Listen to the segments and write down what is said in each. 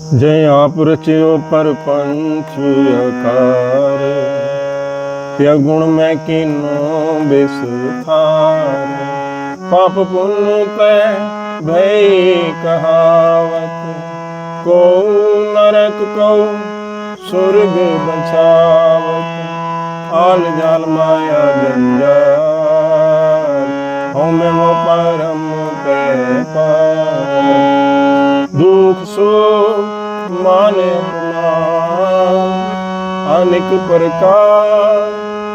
जय आप रचियो परपंच आकार, त्या गुण में कीनो बेसुधार। पाप पुण्य पे भई कहावत, को नरक को स्वर्ग बचावत। आल जाल माया जंजाल, होमे वो परम पे पार। दुख सुख मान अपमान, अनेक प्रकार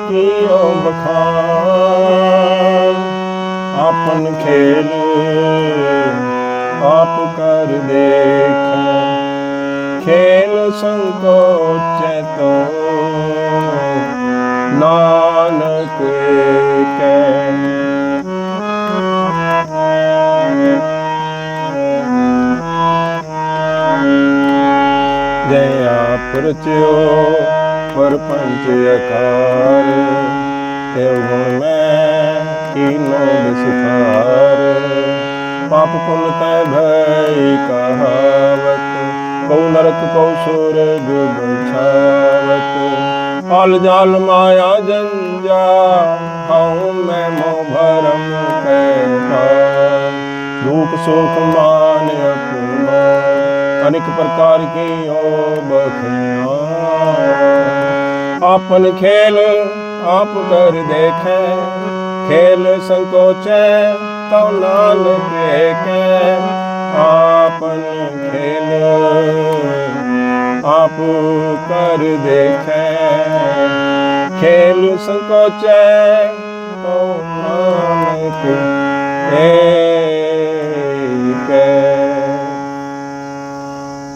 कियो बखान। आपन खेल आप कर देख, खेल संकोच तो नानक के। जय आप रचियो परपंच आकार, तेव गुण में कीनो बेसुधार। पाप पुण्य तय भई कहावत, को नरक को स्वर्ग बचावत। आल जाल माया जंजाल, हऊँ मैं मोह भरम पे पार। दुख सुख मान अपमान, अनेक प्रकार की हो बखियाँ। आपन खेल आप कर देखे, खेल संकोच तो नानक के। आपन खेल आप कर देखे, खेल संकोच तो नानक के।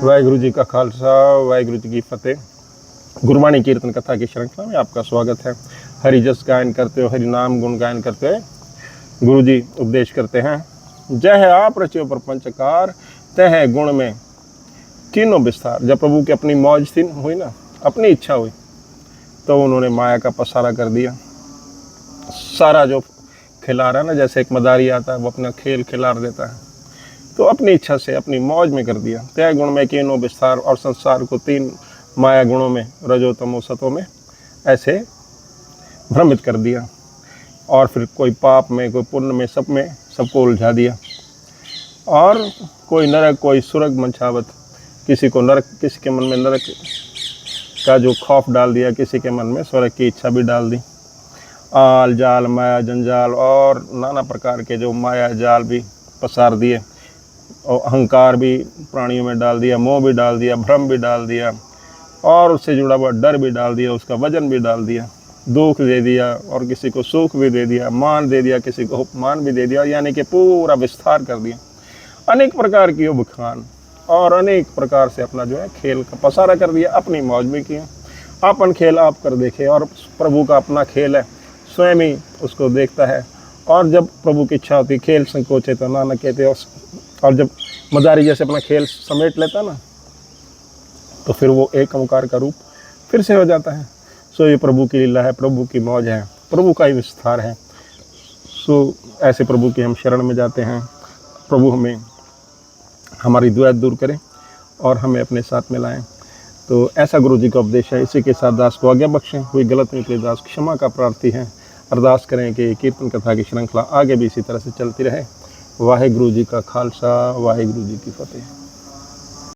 वाहिगुरु जी का खालसा, वाहिगुरु जी की फतेह। गुरबाणी कीर्तन कथा की श्रृंखला में आपका स्वागत है। हरि जस गायन करते हो, हरि नाम गुण गायन करते हुए गुरु जी उपदेश करते हैं। जय है आप रचियो प्रपंचकार, तह है गुण में तीनों विस्तार। जब प्रभु की अपनी मौज थी हुई ना, अपनी इच्छा हुई, तो उन्होंने माया का पसारा कर दिया। सारा जो खिलार है ना, जैसे एक मदारी आता है वो अपना खेल खिलार देता है, तो अपनी इच्छा से अपनी मौज में कर दिया। तय गुण में कीनो विस्तार, और संसार को तीन माया गुणों में, रजो तमो सतो में ऐसे भ्रमित कर दिया। और फिर कोई पाप में, कोई पुण्य में, सब में सबको उलझा दिया। और कोई नरक कोई स्वर्ग मंचावत, किसी को नरक, किसी के मन में नरक का जो खौफ डाल दिया, किसी के मन में स्वर्ग की इच्छा भी डाल दी। आल जाल माया जंजाल, और नाना प्रकार के जो माया जाल भी पसार दिए, और अहंकार भी प्राणियों में डाल दिया, मोह भी डाल दिया, भ्रम भी डाल दिया, और उससे जुड़ा हुआ डर भी डाल दिया, उसका वजन भी डाल दिया, दुख दे दिया, और किसी को सुख भी दे दिया, मान दे दिया, किसी को उपमान भी दे दिया, यानी कि पूरा विस्तार कर दिया। अनेक प्रकार की बखान, और अनेक प्रकार से अपना जो है खेल का पसारा कर दिया, अपनी मौज में किया। आपन खेल आप कर देखे, और प्रभु का अपना खेल है, स्वयं ही उसको देखता है। और जब प्रभु की इच्छा होती, खेल संकोचे तो नानक कहते। और जब मदारी जैसे अपना खेल समेट लेता ना, तो फिर वो एक ओंकार का रूप फिर से हो जाता है। सो ये प्रभु की लीला है, प्रभु की मौज है, प्रभु का ही विस्तार है। सो ऐसे प्रभु की हम शरण में जाते हैं। प्रभु हमें हमारी द्वैत दूर करें और हमें अपने साथ में लाएं। तो ऐसा गुरु जी का उपदेश है। इसी के साथ दास को आज्ञा बख्शें, हुई गलत निकले दास क्षमा का प्रार्थी है। अरदास करें कि कीर्तन कथा की श्रृंखला आगे भी इसी तरह से चलती रहे। वाहिगुरु जी का खालसा, वाहिगुरु जी की फतेह।